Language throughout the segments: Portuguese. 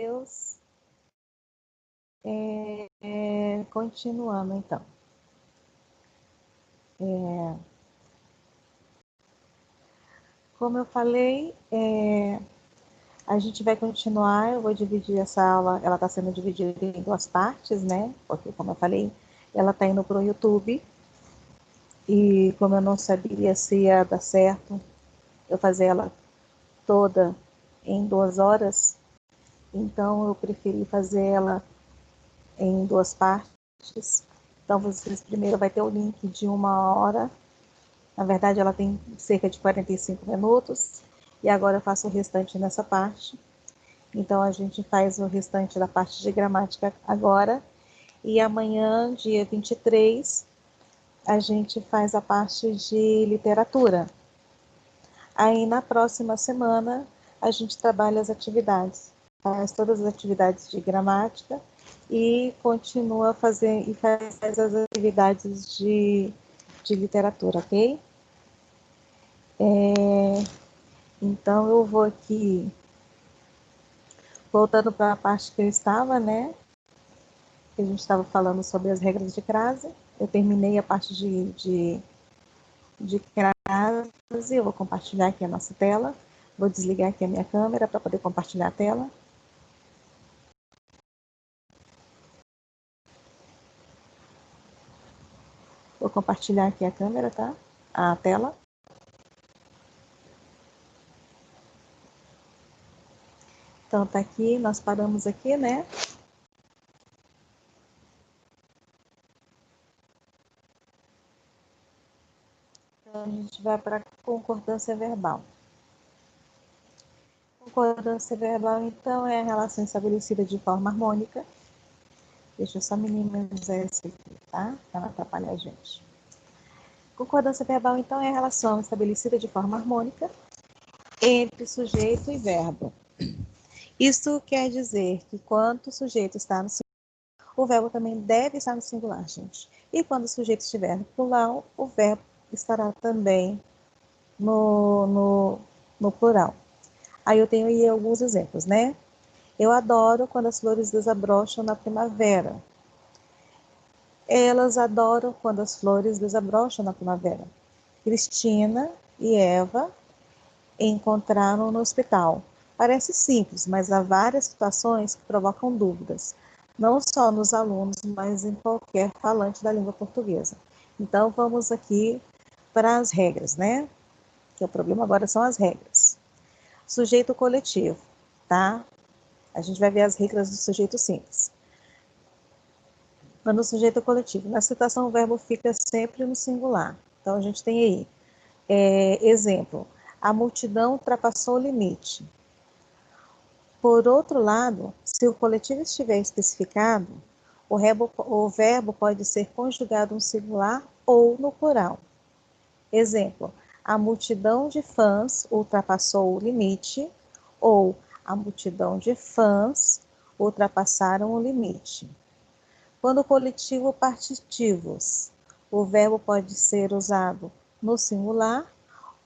Deus. Continuando, então. Como eu falei, a gente vai continuar, eu vou dividir essa aula, ela está sendo dividida em duas partes, né? Porque, como eu falei, ela está indo para o YouTube, e como eu não sabia se ia dar certo eu fazer ela toda em 2 horas, então eu preferi fazer ela em duas partes. Então, vocês primeiro vai ter o link de 1 hora. Na verdade, ela tem cerca de 45 minutos. E agora eu faço o restante nessa parte. Então, a gente faz o restante da parte de gramática agora. E amanhã, dia 23, a gente faz a parte de literatura. Aí, na próxima semana, a gente trabalha as atividades. Faz todas as atividades de gramática e continua a fazer e faz as atividades de literatura, ok? Então, eu vou aqui, voltando para a parte que eu estava, né? Que a gente estava falando sobre as regras de crase. Eu terminei a parte de crase, eu vou compartilhar aqui a nossa tela. Vou desligar aqui a minha câmera para poder compartilhar a tela. Vou compartilhar aqui a câmera, tá? A tela. Então, tá aqui, nós paramos aqui, né? Então, a gente vai para a concordância verbal. Concordância verbal, então, é a relação estabelecida de forma harmônica. Deixa eu só minimizar esse aqui, tá? Para não atrapalhar a gente. Concordância verbal, então, é a relação estabelecida de forma harmônica entre sujeito e verbo. Isso quer dizer que quando o sujeito está no singular, o verbo também deve estar no singular, gente. E quando o sujeito estiver no plural, o verbo estará também no plural. Aí eu tenho aí alguns exemplos, né? Eu adoro quando as flores desabrocham na primavera. Elas adoram quando as flores desabrocham na primavera. Cristina e Eva encontraram no hospital. Parece simples, mas há várias situações que provocam dúvidas, não só nos alunos, mas em qualquer falante da língua portuguesa. Então, vamos aqui para as regras, né? Que o problema agora são as regras. Sujeito coletivo, tá? A gente vai ver as regras do sujeito simples. Quando o sujeito é coletivo, na citação o verbo fica sempre no singular. Então, a gente tem aí, exemplo, a multidão ultrapassou o limite. Por outro lado, se o coletivo estiver especificado, o verbo pode ser conjugado no singular ou no plural. Exemplo, a multidão de fãs ultrapassou o limite, ou a multidão de fãs ultrapassaram o limite. Quando o coletivo partitivos, o verbo pode ser usado no singular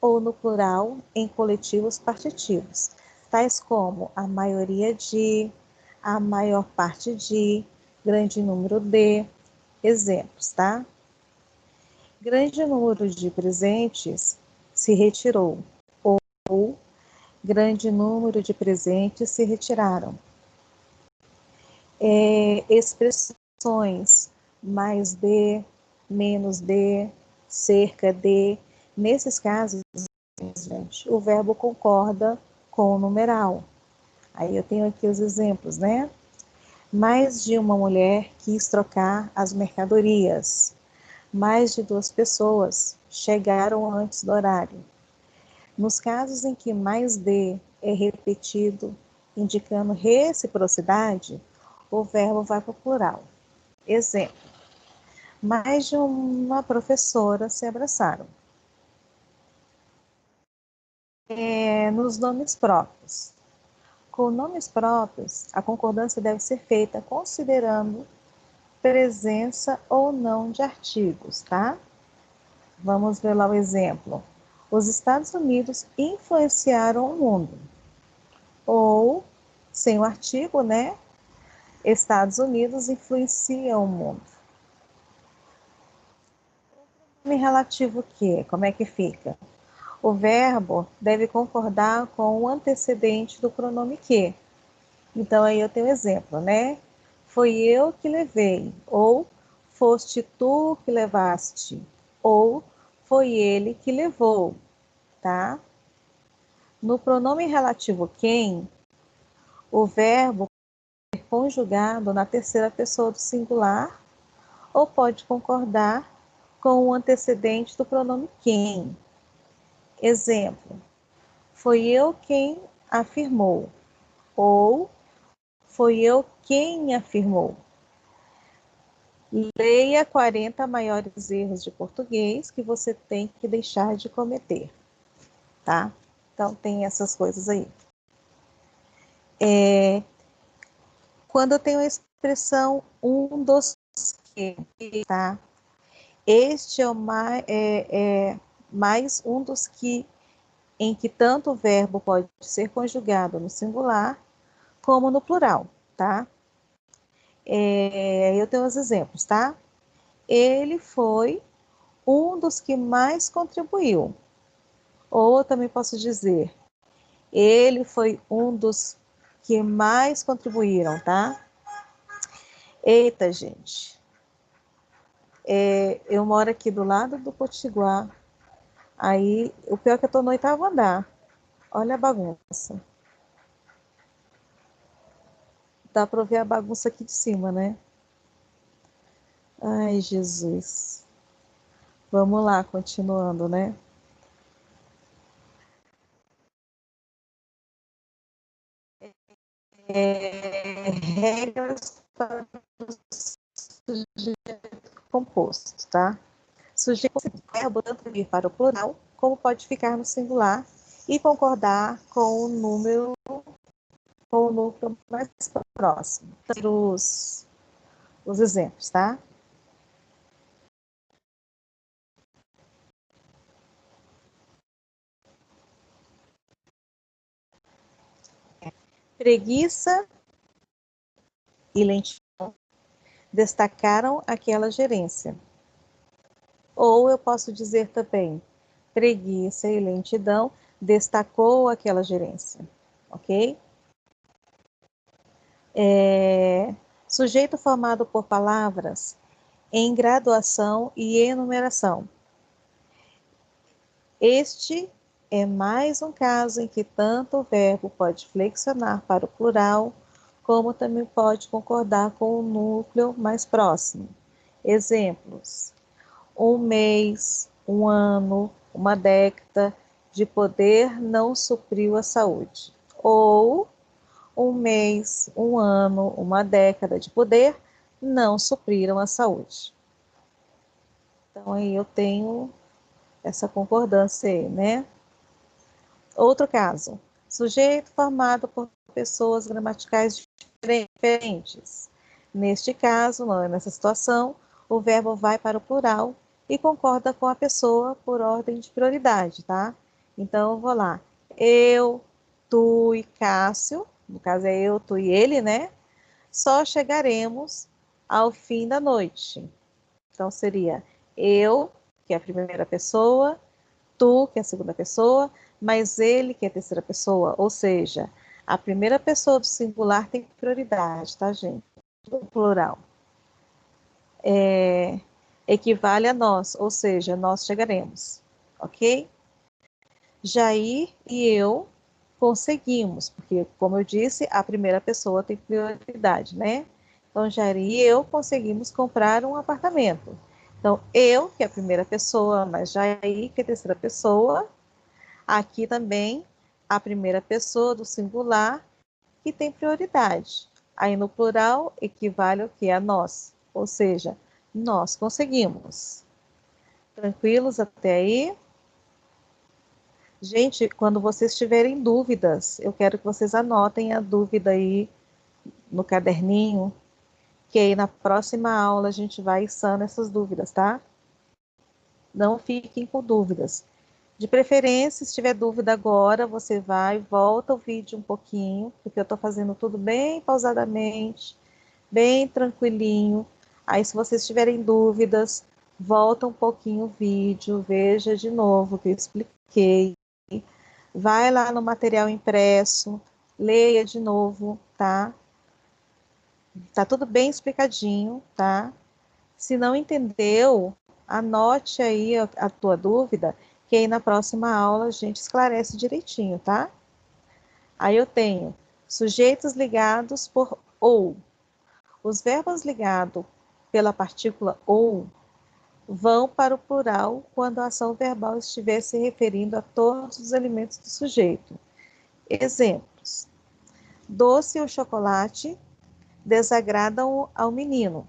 ou no plural em coletivos partitivos, tais como a maioria de, a maior parte de, grande número de. Exemplos, tá? Grande número de presentes se retirou, ou grande número de presentes se retiraram. Expressões mais de, menos de, cerca de. Nesses casos, gente, o verbo concorda com o numeral. Aí eu tenho aqui os exemplos, né? Mais de uma mulher quis trocar as mercadorias. Mais de 2 pessoas chegaram antes do horário. Nos casos em que mais de é repetido, indicando reciprocidade, o verbo vai para o plural. Exemplo, mais de uma professora se abraçaram. Nos nomes próprios. Com nomes próprios, a concordância deve ser feita considerando presença ou não de artigos, tá? Vamos ver lá o exemplo. Os Estados Unidos influenciaram o mundo. Ou sem o artigo, né? Estados Unidos influenciam o mundo. Em relativo que, como é que fica? O verbo deve concordar com o antecedente do pronome que. Então, aí eu tenho um exemplo, né? Foi eu que levei, ou foste tu que levaste, ou foi ele que levou, tá? No pronome relativo quem, o verbo é conjugado na terceira pessoa do singular ou pode concordar com o antecedente do pronome quem. Exemplo, foi eu quem afirmou, ou foi eu quem afirmou. Leia 40 maiores erros de português que você tem que deixar de cometer, tá? Então, tem essas coisas aí. Quando eu tenho a expressão um dos que, tá? Este é, mais um dos que, em que tanto o verbo pode ser conjugado no singular como no plural, tá? Eu tenho os exemplos, tá? Ele foi um dos que mais contribuiu. Ou eu também posso dizer, ele foi um dos que mais contribuíram, tá? Eita, gente. Eu moro aqui do lado do Potiguar. Aí, o pior é que eu tô no 8º andar. Olha a bagunça. Dá para ver a bagunça aqui de cima, né? Ai, Jesus. Vamos lá, continuando, né? Regras para o sujeito composto, tá? Sujeito verbo tanto vir para o plural, como pode ficar no singular e concordar com o núcleo mais próximo. Os exemplos, tá? Preguiça e lentidão destacaram aquela gerência. Ou eu posso dizer também, preguiça e lentidão destacou aquela gerência, ok? Sujeito formado por palavras em graduação e enumeração. Este é mais um caso em que tanto o verbo pode flexionar para o plural, como também pode concordar com o núcleo mais próximo. Exemplos: um mês, um ano, uma década de poder não supriu a saúde. Ou um mês, um ano, uma década de poder não supriram a saúde. Então aí eu tenho essa concordância aí, né? Outro caso, sujeito formado por pessoas gramaticais diferentes. Neste caso, nessa situação, o verbo vai para o plural e concorda com a pessoa por ordem de prioridade, tá? Então, eu vou lá. Eu, tu e Cássio, no caso é eu, tu e ele, né? Só chegaremos ao fim da noite. Então, seria eu, que é a primeira pessoa, tu, que é a segunda pessoa, mas ele, que é a terceira pessoa. Ou seja, a primeira pessoa do singular tem prioridade, tá, gente? Do plural. Equivale a nós, ou seja, nós chegaremos, ok? Jair e eu conseguimos, porque, como eu disse, a primeira pessoa tem prioridade, né? Então, Jair e eu conseguimos comprar um apartamento. Então, eu, que é a primeira pessoa, mas Jair, que é a terceira pessoa, aqui também a primeira pessoa do singular que tem prioridade. Aí no plural equivale ao que? A nós, ou seja, nós conseguimos. Tranquilos até aí? Gente, quando vocês tiverem dúvidas, eu quero que vocês anotem a dúvida aí no caderninho, que aí na próxima aula a gente vai içando essas dúvidas, tá? Não fiquem com dúvidas. De preferência, se tiver dúvida agora, você vai, volta o vídeo um pouquinho, porque eu estou fazendo tudo bem pausadamente, bem tranquilinho. Aí, se vocês tiverem dúvidas, volta um pouquinho o vídeo, veja de novo o que eu expliquei. Vai lá no material impresso, leia de novo, tá? Tá tudo bem explicadinho, tá? Se não entendeu, anote aí a tua dúvida, que aí na próxima aula a gente esclarece direitinho, tá? Aí eu tenho sujeitos ligados por ou. Os verbos ligados pela partícula ou vão para o plural quando a ação verbal estiver se referindo a todos os elementos do sujeito. Exemplos: doce ou chocolate desagradam ao menino.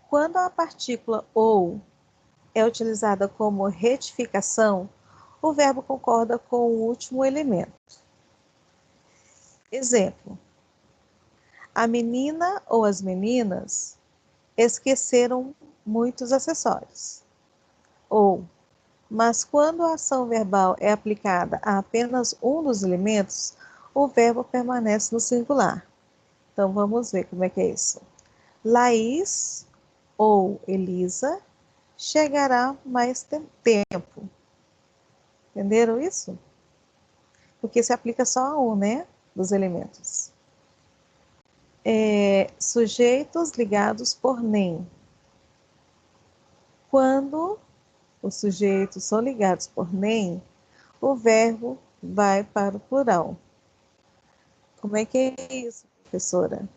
Quando a partícula ou é utilizada como retificação, o verbo concorda com o último elemento. Exemplo: a menina ou as meninas esqueceram muitos acessórios. Ou, mas quando a ação verbal é aplicada a apenas um dos elementos, o verbo permanece no singular. Então vamos ver como é que é isso. Laís ou Elisa chegará mais tempo. Entenderam isso? Porque se aplica só a um, né? Dos elementos. Sujeitos ligados por nem. Quando os sujeitos são ligados por nem, o verbo vai para o plural. Como é que é isso, professora?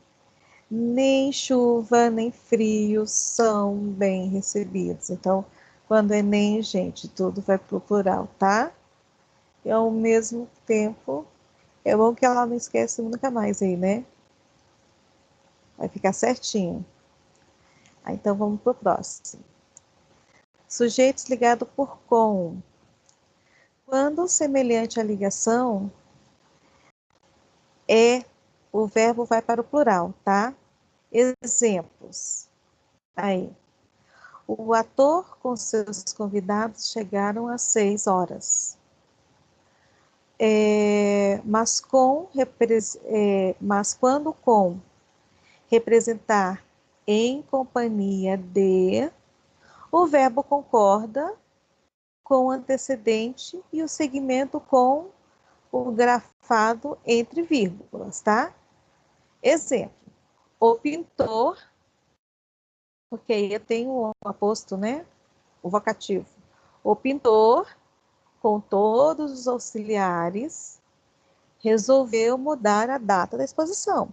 Nem chuva, nem frio são bem recebidos. Então, quando é nem, gente, tudo vai para o plural, tá? E ao mesmo tempo, é bom que ela não esquece nunca mais aí, né? Vai ficar certinho. Então, vamos para o próximo. Sujeitos ligados por com. Quando semelhante à ligação, o verbo vai para o plural, tá? Exemplos. Aí. O ator com seus convidados chegaram às 6 horas. Mas quando com representar em companhia de, o verbo concorda com o antecedente e o segmento com o grafado entre vírgulas, tá? Exemplo: o pintor, porque aí eu tenho o aposto, né? O vocativo. O pintor, com todos os auxiliares, resolveu mudar a data da exposição.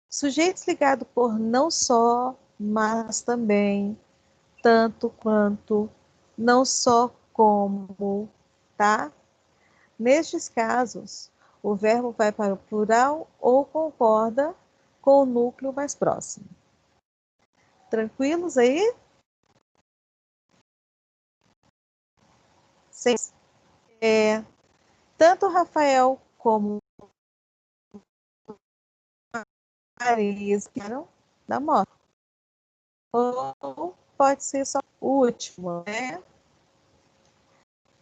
Sujeitos ligados por não só, mas também, tanto quanto, não só como, tá? Nestes casos, o verbo vai para o plural ou concorda com o núcleo mais próximo. Tranquilos aí? Sim. Tanto Rafael como Marisa queiram da moto. Ou pode ser só o último, né?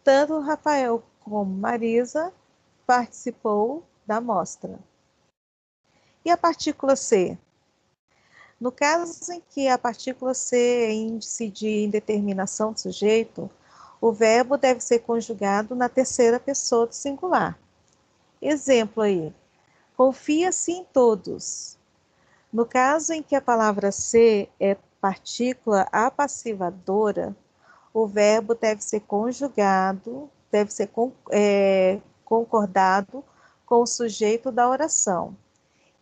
Tanto Rafael como Marisa participou da mostra. E a partícula C? No caso em que a partícula C é índice de indeterminação do sujeito, o verbo deve ser conjugado na terceira pessoa do singular. Exemplo aí: confia-se em todos. No caso em que a palavra ser é partícula apassivadora, o verbo deve ser conjugado, deve ser concordado com o sujeito da oração.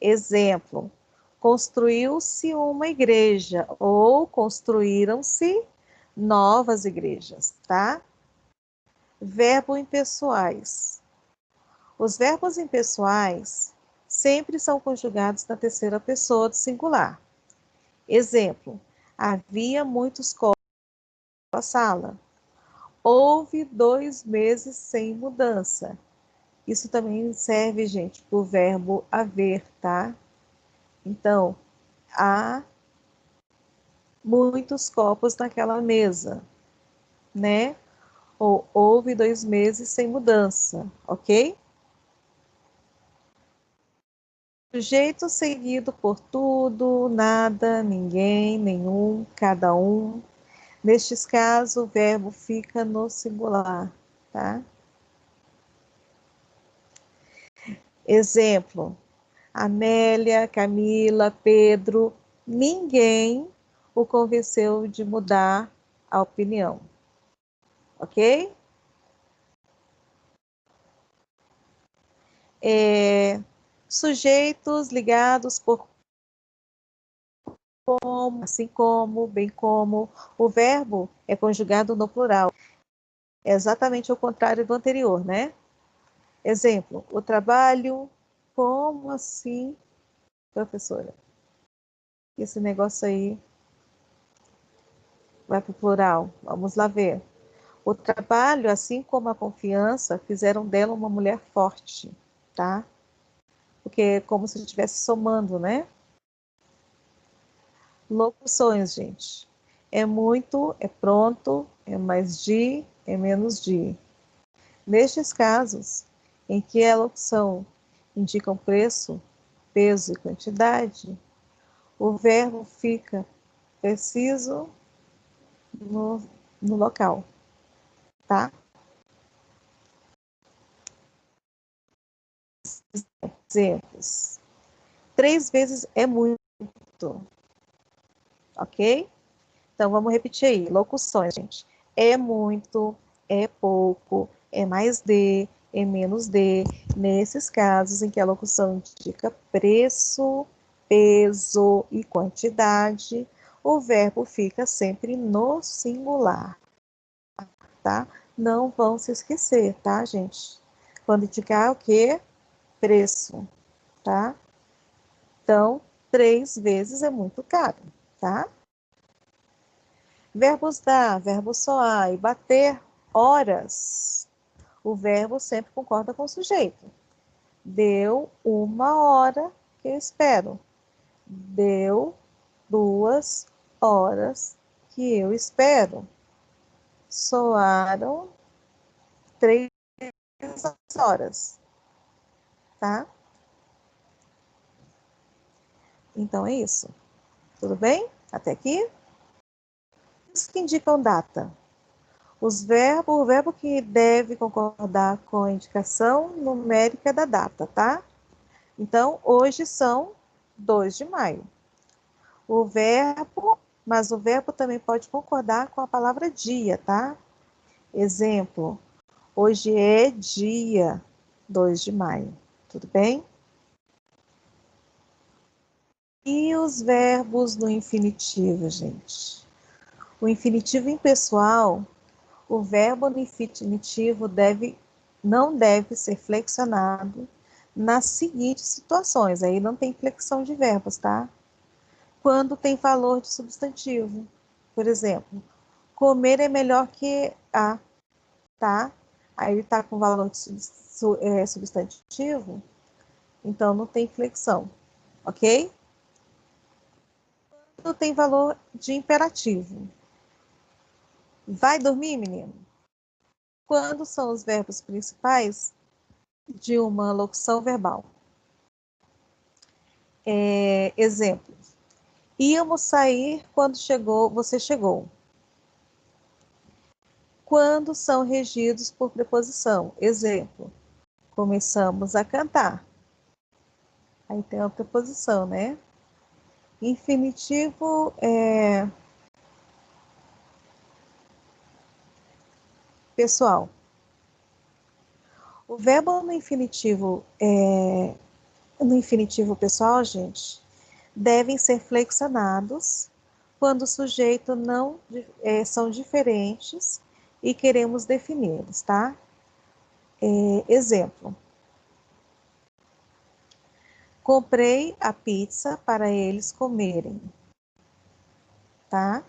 Exemplo: construiu-se uma igreja ou construíram-se novas igrejas, tá? Verbo impessoais. Os verbos impessoais sempre são conjugados na terceira pessoa do singular. Exemplo: havia muitos copos na sala. Houve 2 meses sem mudança. Isso também serve, gente, para o verbo haver, tá? Então, há muitos copos naquela mesa. né? Ou houve 2 meses sem mudança, ok? Sujeito seguido por tudo, nada, ninguém, nenhum, cada um. Nestes casos, o verbo fica no singular, tá? Exemplo: Amélia, Camila, Pedro, ninguém o convenceu de mudar a opinião, ok? Sujeitos ligados por como, assim como, bem como. O verbo é conjugado no plural. É exatamente o contrário do anterior, né? Exemplo: o trabalho. Como assim, professora? Esse negócio aí vai para o plural. Vamos lá ver. O trabalho, assim como a confiança, fizeram dela uma mulher forte, tá? Porque é como se estivesse somando, né? Locuções, gente. É muito, é pronto, é mais de, é menos de. Nestes casos, em que a locução indica um preço, peso e quantidade, o verbo fica preciso no, no local, tá? Exemplos. 3 vezes é muito, ok? Então vamos repetir aí. Locuções, gente. É muito, é pouco, é mais de, é menos de. Nesses casos em que a locução indica preço, peso e quantidade, o verbo fica sempre no singular, tá? Não vão se esquecer, tá, gente? Quando indicar o quê? Preço, tá? Então, 3 vezes é muito caro, tá? Verbos dar, verbo soar e bater, horas. O verbo sempre concorda com o sujeito. Deu 1 hora que eu espero. Deu 2 horas que eu espero. Soaram 3 horas, tá? Então é isso. Tudo bem? Até aqui? Os que indicam data. O verbo que deve concordar com a indicação numérica da data, tá? Então, hoje são 2 de maio. O verbo, mas o verbo também pode concordar com a palavra dia, tá? Exemplo: hoje é dia 2 de maio. Tudo bem? E os verbos no infinitivo, gente? O infinitivo impessoal, o verbo no infinitivo não deve ser flexionado nas seguintes situações. Aí não tem flexão de verbos, tá? Quando tem valor de substantivo. Por exemplo, comer é melhor que a, tá? Aí está com valor de substantivo, então não tem flexão, ok? Quando tem valor de imperativo. Vai dormir, menino? Quando são os verbos principais de uma locução verbal. Exemplo: íamos sair quando você chegou. Quando são regidos por preposição. Exemplo: começamos a cantar. Aí tem a preposição, né? Infinitivo pessoal. O verbo no infinitivo pessoal, gente, devem ser flexionados quando o sujeito não são diferentes e queremos defini-los, tá? Exemplo: comprei a pizza para eles comerem, tá?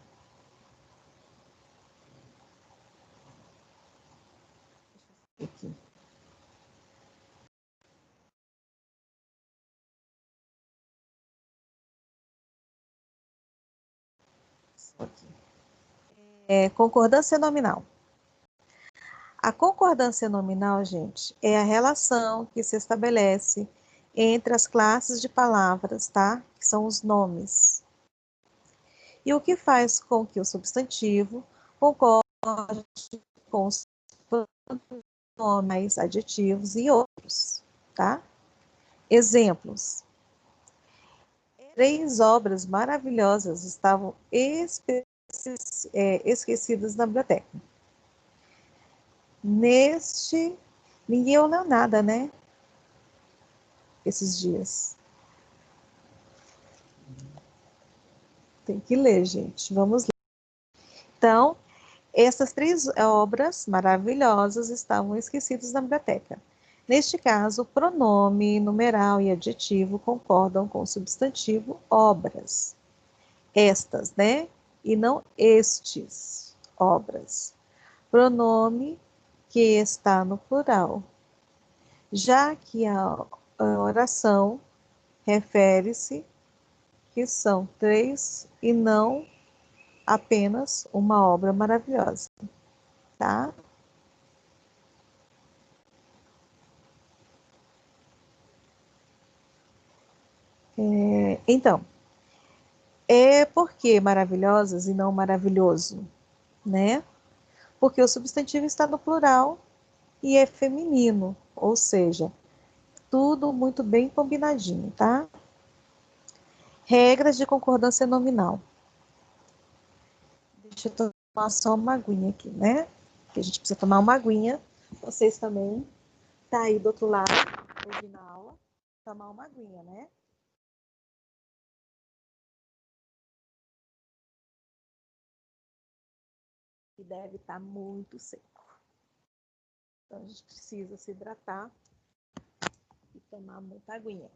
Aqui. Aqui. Concordância nominal. A concordância nominal, gente, é a relação que se estabelece entre as classes de palavras, tá? Que são os nomes. E o que faz com que o substantivo concorde com os pronomes, adjetivos e outros, tá? Exemplos. 3 obras maravilhosas estavam esquecidas na biblioteca. Ninguém leu nada, né? Esses dias. Tem que ler, gente. Vamos lá. Então, essas 3 obras maravilhosas estavam esquecidas na biblioteca. Neste caso, o pronome, numeral e adjetivo concordam com o substantivo obras. Estas, né? E não estes, obras. Pronome que está no plural. Já que a oração refere-se que são 3 e não apenas uma obra maravilhosa, tá? Então, por que maravilhosas e não maravilhoso, né? Porque o substantivo está no plural e é feminino, ou seja, tudo muito bem combinadinho, tá? Regras de concordância nominal. Deixa eu tomar só uma aguinha aqui, né? Que a gente precisa tomar uma aguinha. Vocês também, tá aí do outro lado, ouvindo a aula, tomar uma aguinha, né? E deve estar muito seco. Então a gente precisa se hidratar e tomar muita aguinha,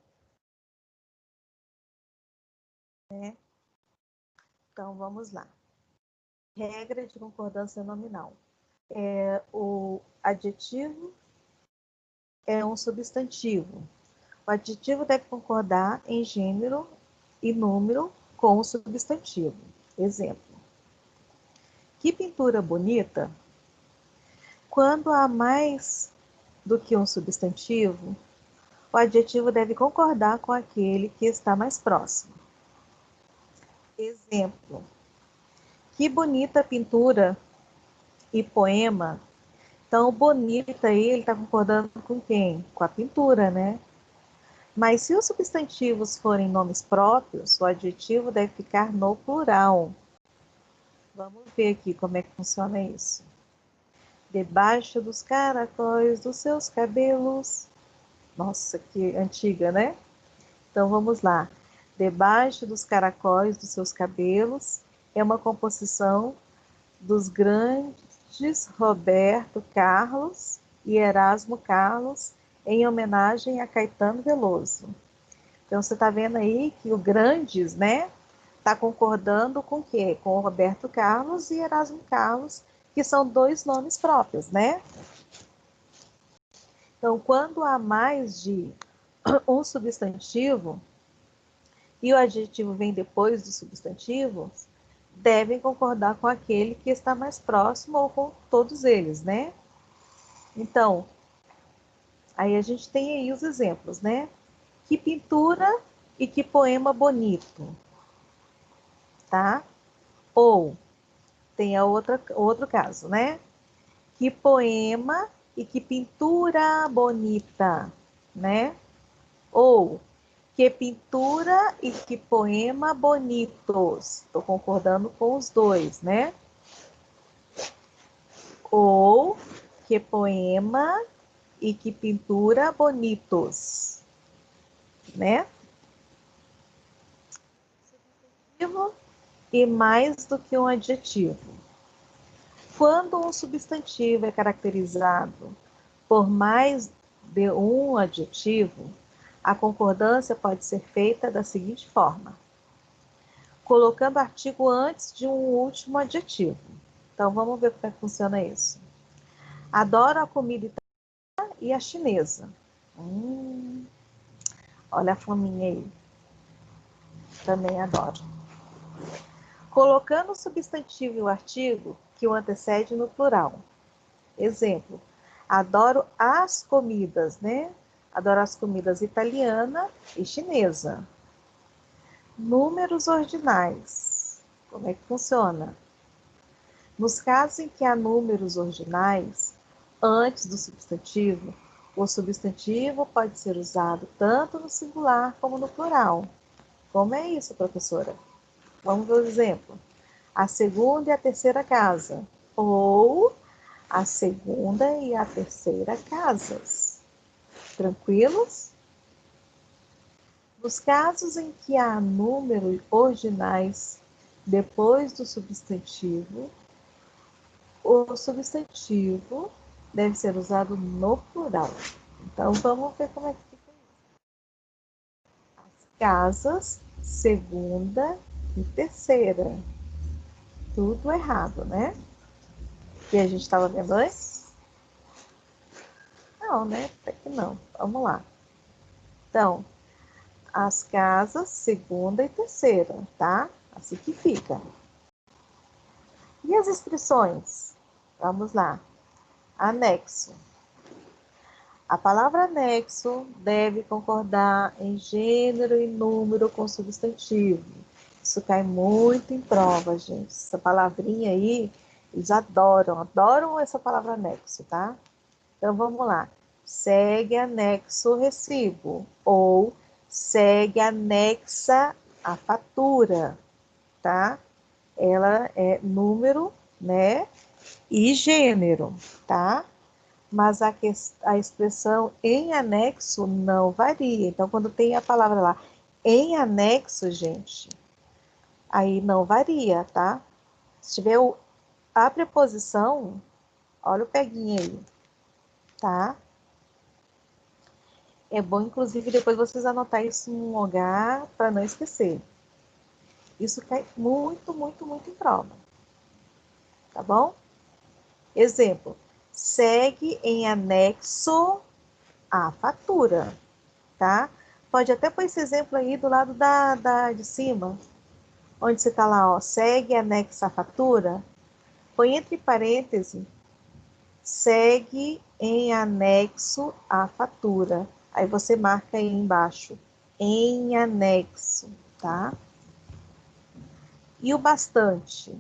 né? Então vamos lá. Regra de concordância nominal. O adjetivo é um substantivo. O adjetivo deve concordar em gênero e número com o substantivo. Exemplo. Que pintura bonita! Quando há mais do que um substantivo, o adjetivo deve concordar com aquele que está mais próximo. Exemplo. Que bonita pintura e poema. Então, o bonita aí, ele está concordando com quem? Com a pintura, né? Mas se os substantivos forem nomes próprios, o adjetivo deve ficar no plural. Vamos ver aqui como é que funciona isso. Debaixo dos caracóis dos seus cabelos. Nossa, que antiga, né? Então vamos lá. Debaixo dos caracóis dos seus cabelos é uma composição dos grandes Roberto Carlos e Erasmo Carlos em homenagem a Caetano Veloso. Então você está vendo aí que o Grandes, né, está concordando com o quê? Com o Roberto Carlos e Erasmo Carlos, que são 2 nomes próprios, né? Então, quando há mais de um substantivo e o adjetivo vem depois do substantivo, devem concordar com aquele que está mais próximo ou com todos eles, né? Então, aí a gente tem aí os exemplos, né? Que pintura e que poema bonito, tá? Ou tem outro caso, né? Que poema e que pintura bonita, né? Ou que pintura e que poema bonitos. Estou concordando com os 2, né? Ou que poema e que pintura bonitos, né? Substantivo e mais do que um adjetivo. Quando um substantivo é caracterizado por mais de um adjetivo, a concordância pode ser feita da seguinte forma: colocando artigo antes de um último adjetivo. Então, vamos ver como é que funciona isso. Adoro a comida italiana e a chinesa. Olha a fominha aí. Também adoro. Colocando o substantivo e o artigo que o antecede no plural. Exemplo, adoro as comidas, né? Adoro as comidas italiana e chinesa. Números ordinais. Como é que funciona? Nos casos em que há números ordinais antes do substantivo, o substantivo pode ser usado tanto no singular como no plural. Como é isso, professora? Vamos ver o exemplo. A segunda e a terceira casa. Ou a segunda e a terceira casas. Tranquilos? Nos casos em que há números ordinais depois do substantivo, o substantivo deve ser usado no plural. Então, vamos ver como é que fica isso. As casas, segunda e terceira. Tudo errado, né? Que a gente estava vendo antes? Não, né? Até que não. Vamos lá. Então, as casas, segunda e terceira, tá? Assim que fica. E as expressões? Vamos lá. Anexo. A palavra anexo deve concordar em gênero e número com substantivo. Isso cai muito em prova, gente. Essa palavrinha aí, eles adoram essa palavra anexo, tá? Então vamos lá. Segue anexo o recibo ou segue anexa a fatura, tá? Ela é número, né? E gênero, tá? Mas a expressão em anexo não varia. Então, quando tem a palavra lá em anexo, gente, aí não varia, tá? Se tiver a preposição, olha o peguinho aí, tá? É bom, inclusive, depois vocês anotarem isso num lugar para não esquecer. Isso cai muito em prova, tá bom? Exemplo, segue em anexo a fatura, tá? Pode até pôr esse exemplo aí do lado de cima, onde você está lá, ó, segue anexa a fatura, põe entre parênteses, segue em anexo a fatura. Aí você marca aí embaixo, em anexo, tá? E o bastante?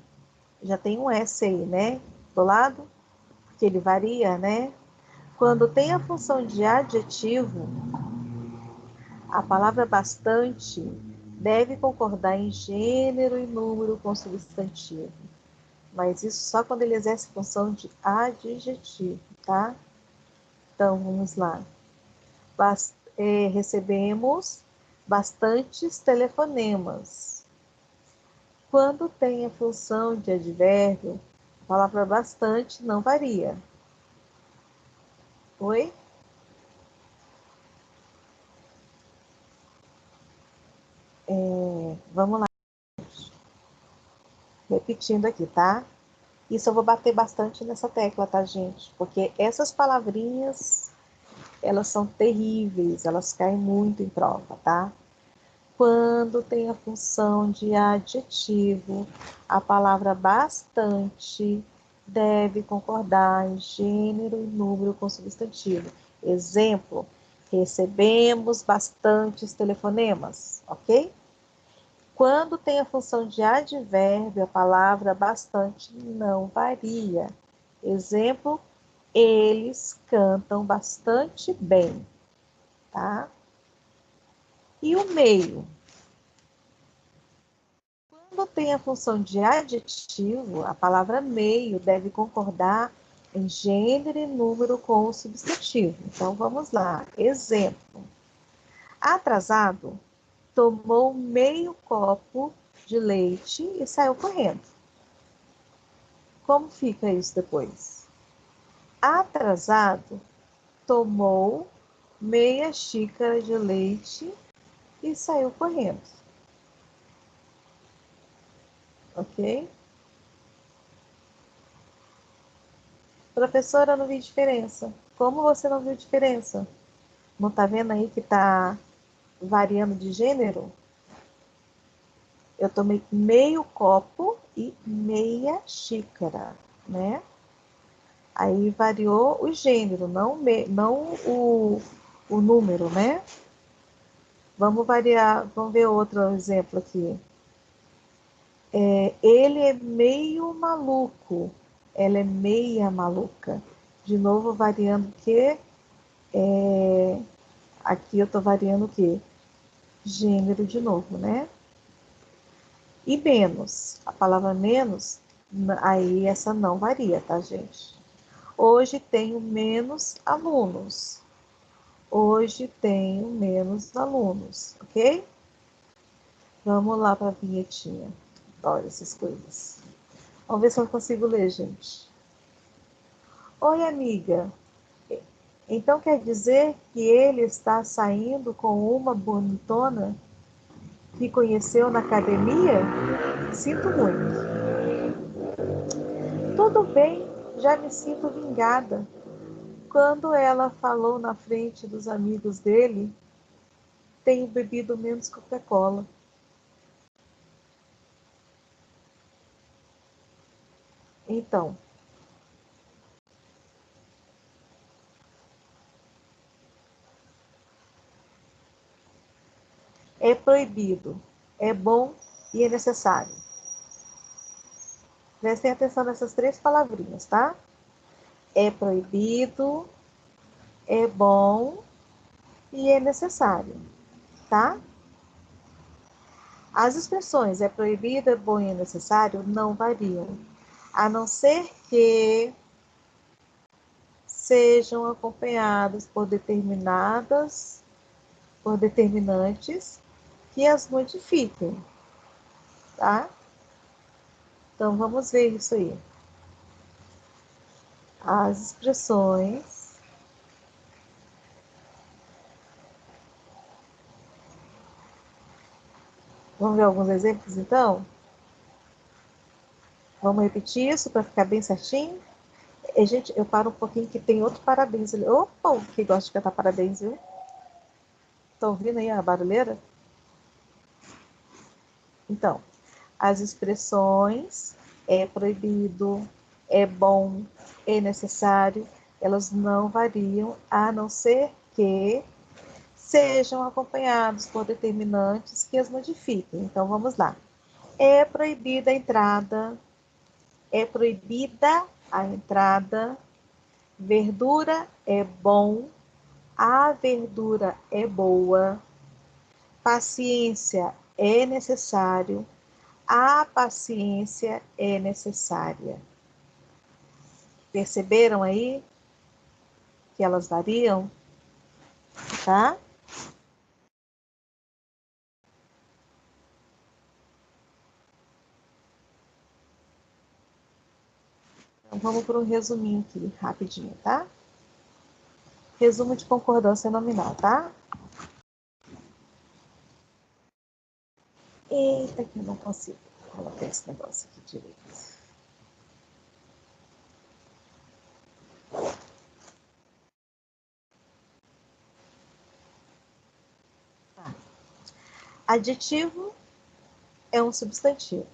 Já tem um S aí, né? Do lado, porque ele varia, né? Quando tem a função de adjetivo, a palavra bastante deve concordar em gênero e número com substantivo. Mas isso só quando ele exerce função de adjetivo, tá? Então, vamos lá. Recebemos bastantes telefonemas. Quando tem a função de advérbio, a palavra bastante não varia. Oi? Vamos lá. Repetindo aqui, tá? Isso eu vou bater bastante nessa tecla, tá, gente? Porque essas palavrinhas, elas são terríveis, elas caem muito em prova, tá? Quando tem a função de adjetivo, a palavra bastante deve concordar em gênero e número com substantivo. Exemplo, recebemos bastantes telefonemas, ok? Quando tem a função de advérbio, a palavra bastante não varia. Exemplo, eles cantam bastante bem, tá? E o meio? Quando tem a função de adjetivo, a palavra meio deve concordar em gênero e número com o substantivo. Então, vamos lá. Exemplo. Atrasado, tomou meio copo de leite e saiu correndo. Como fica isso depois? Atrasado, tomou meia xícara de leite e saiu correndo. Ok? Professora, eu não vi diferença. Como você não viu diferença? Não tá vendo aí que tá variando de gênero? Eu tomei meio copo e meia xícara, né? Aí variou o gênero, não o número, né? Vamos variar, vamos ver outro exemplo aqui. Ele é meio maluco, ela é meia maluca. De novo, variando o quê? Aqui eu estou variando o quê? Gênero de novo, né? E menos, a palavra menos, aí essa não varia, tá, gente? Hoje tenho menos alunos. Hoje tenho menos alunos, ok? Vamos lá para a vinhetinha. Olha essas coisas. Vamos ver se eu consigo ler, gente. Oi, amiga. Então quer dizer que ele está saindo com uma bonitona que conheceu na academia? Sinto muito. Tudo bem, já me sinto vingada. Quando ela falou na frente dos amigos dele, tenho bebido menos Coca-Cola. Então, é proibido, é bom e é necessário. Prestem atenção nessas três palavrinhas, tá? É proibido, é bom e é necessário, tá? As expressões é proibido, é bom e é necessário não variam, a não ser que sejam acompanhados por determinantes que as modifiquem, tá? Então vamos ver isso aí. As expressões vamos ver alguns exemplos então? Vamos repetir isso para ficar bem certinho? E, gente, eu paro um pouquinho que tem outro parabéns ali. Opa, o que gosta de cantar parabéns, viu? Estão ouvindo aí a barulheira? Então, as expressões é proibido, é bom, é necessário, elas não variam, a não ser que sejam acompanhados por determinantes que as modifiquem. Então, vamos lá. É proibida a entrada, é proibida a entrada, verdura é bom, a verdura é boa, paciência é necessário, a paciência é necessária. Perceberam aí que elas variam, tá? Então vamos para um resuminho aqui, rapidinho, tá? Resumo de concordância nominal, tá? Eita, que eu não consigo colocar esse negócio aqui direito. Tá. Adjetivo é um substantivo.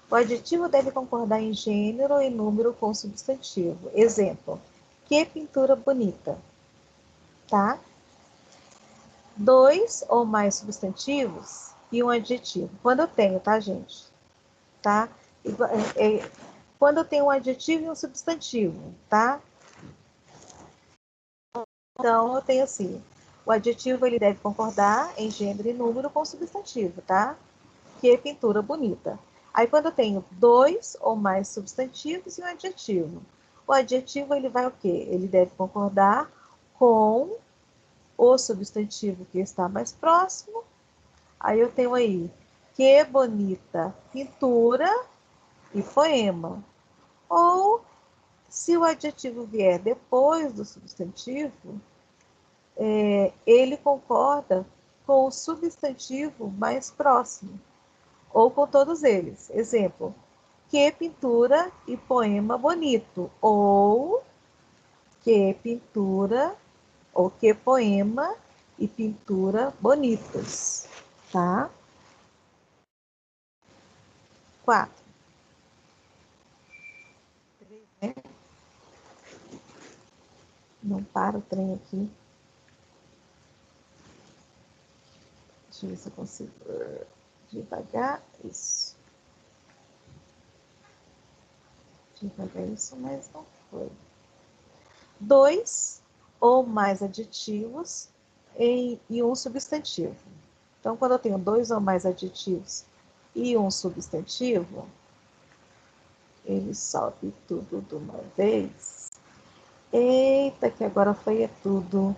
O adjetivo deve concordar em gênero e número com o substantivo. Exemplo, que pintura bonita, tá? Dois ou mais substantivos e um adjetivo. Quando eu tenho, tá, gente? Tá? Quando eu tenho um adjetivo e um substantivo, tá? Então, eu tenho assim, o adjetivo ele deve concordar em gênero e número com o substantivo, tá? Que é pintura bonita. Aí, quando eu tenho dois ou mais substantivos e um adjetivo, o adjetivo ele vai o quê? Ele deve concordar com o substantivo que está mais próximo. Aí eu tenho aí, que bonita pintura e poema. Ou, se o adjetivo vier depois do substantivo, ele concorda com o substantivo mais próximo, ou com todos eles. Exemplo, que pintura e poema bonito, ou que pintura, ou que poema e pintura bonitos, tá? 4. Não para o trem aqui. Deixa eu ver se eu consigo devagar. Isso. Devagar isso, mas não foi. 2 ou mais adjetivos e um substantivo. Então, quando eu tenho 2 ou mais adjetivos e um substantivo, ele sobe tudo de uma vez. Eita, que agora foi tudo.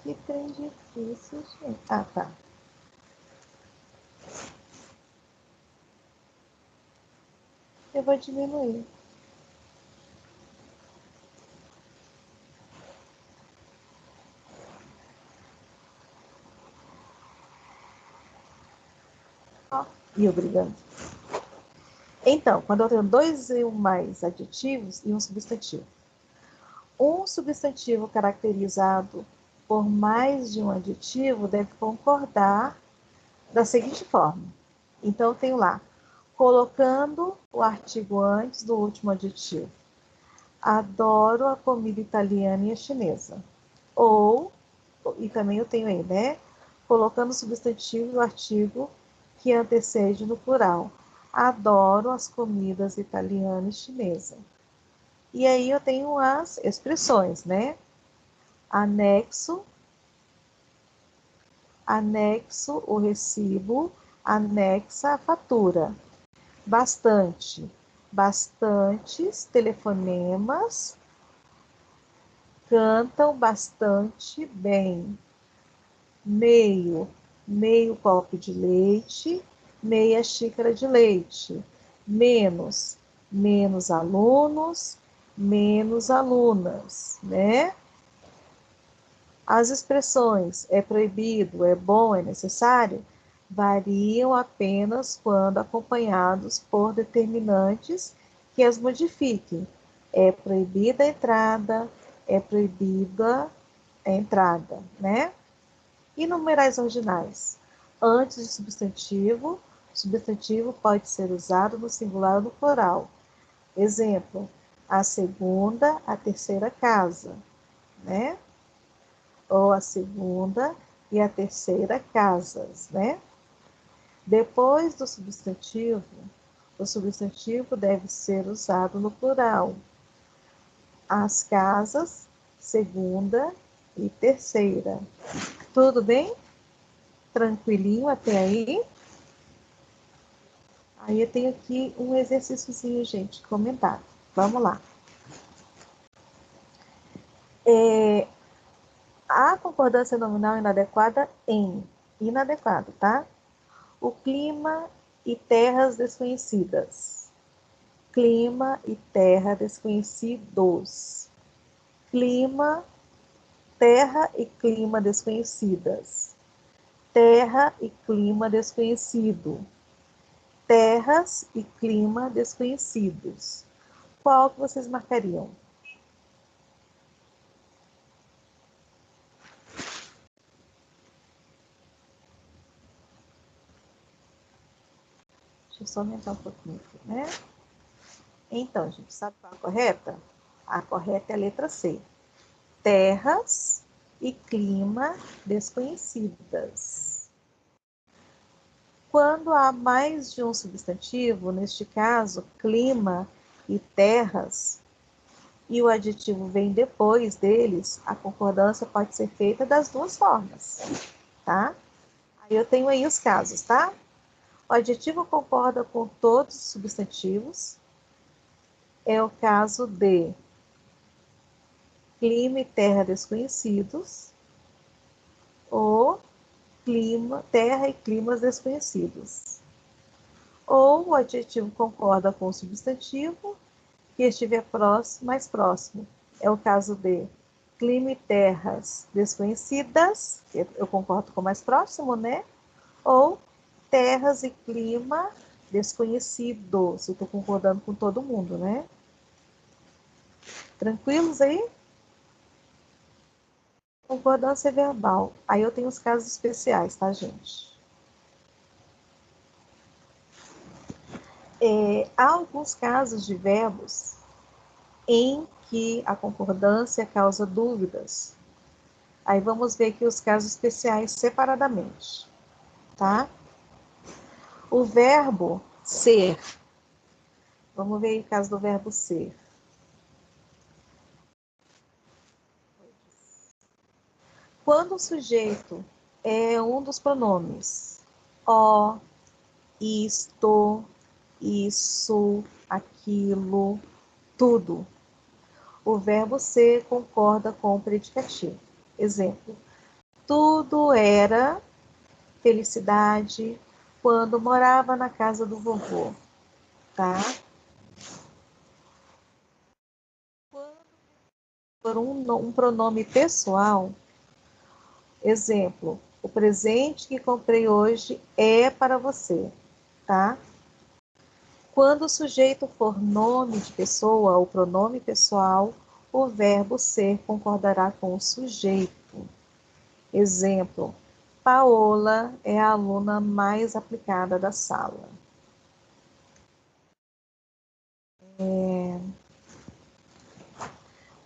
Que trem difícil, gente. Ah, tá. Eu vou diminuir. Ó, e obrigando. Então, quando eu tenho 2 ou mais adjetivos e um substantivo. Um substantivo caracterizado por mais de um adjetivo deve concordar da seguinte forma. Então, eu tenho lá, colocando o artigo antes do último adjetivo. Adoro a comida italiana e a chinesa. Ou, e também eu tenho aí, né? Colocando o substantivo e o artigo que antecede no plural. Adoro as comidas italiana e chinesa. E aí eu tenho as expressões, né? Anexo, anexo o recibo, anexa a fatura. Bastante, bastantes telefonemas cantam bastante bem. Meio, meio copo de leite, meia xícara de leite. Menos, menos alunos, menos alunas, né? As expressões é proibido, é bom, é necessário variam apenas quando acompanhados por determinantes que as modifiquem. É proibida a entrada, é proibida a entrada, né? E numerais ordinais? Antes de substantivo, o substantivo pode ser usado no singular ou no plural. Exemplo, a segunda, a terceira casa, né? Ou a segunda e a terceira casas, né? Depois do substantivo, o substantivo deve ser usado no plural. As casas, segunda e terceira. Tudo bem? Tranquilinho até aí? Aí eu tenho aqui um exercíciozinho, gente, comentado. Vamos lá. A concordância nominal inadequada em inadequado, tá? O clima e terras desconhecidas. Clima e terra desconhecidos. Clima, terra e clima desconhecidas. Terra e clima desconhecido. Terras e clima desconhecidos. Qual que vocês marcariam? Deixa eu só aumentar um pouquinho aqui, né? Então, gente, sabe qual é a correta? A correta é a letra C. Terras e clima desconhecidas. Quando há mais de um substantivo, neste caso, clima e terras, e o adjetivo vem depois deles, a concordância pode ser feita das duas formas, tá? Aí eu tenho aí os casos, tá? O adjetivo concorda com todos os substantivos. É o caso de clima e terra desconhecidos, ou clima, terra e climas desconhecidos. Ou o adjetivo concorda com o substantivo que estiver próximo, mais próximo. É o caso de clima e terras desconhecidas, eu concordo com o mais próximo, né? Ou terras e clima desconhecido. Se eu estou concordando com todo mundo, né? Tranquilos aí? Concordância verbal. Aí eu tenho os casos especiais, tá, gente? Há alguns casos de verbos em que a concordância causa dúvidas. Aí vamos ver aqui os casos especiais separadamente, tá? O verbo ser. Vamos ver o caso do verbo ser. Quando o sujeito é um dos pronomes ó, isto, isso, aquilo, tudo, o verbo ser concorda com o predicativo. Exemplo: tudo era felicidade quando morava na casa do vovô, tá? Quando for um pronome pessoal, exemplo: o presente que comprei hoje é para você, tá? Quando o sujeito for nome de pessoa ou pronome pessoal, o verbo ser concordará com o sujeito. Exemplo: Paola é a aluna mais aplicada da sala.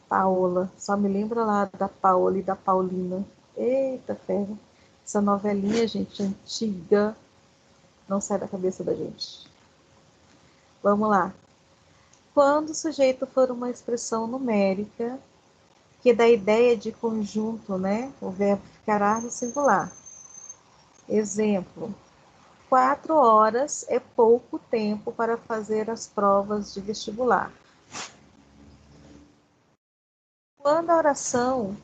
Paola, só me lembra lá da Paola e da Paulina. Eita ferro, essa novelinha, gente, antiga, não sai da cabeça da gente. Vamos lá. Quando o sujeito for uma expressão numérica, que dá ideia de conjunto, né? O verbo ficará no singular. Exemplo: 4 horas é pouco tempo para fazer as provas de vestibular. Quando a oração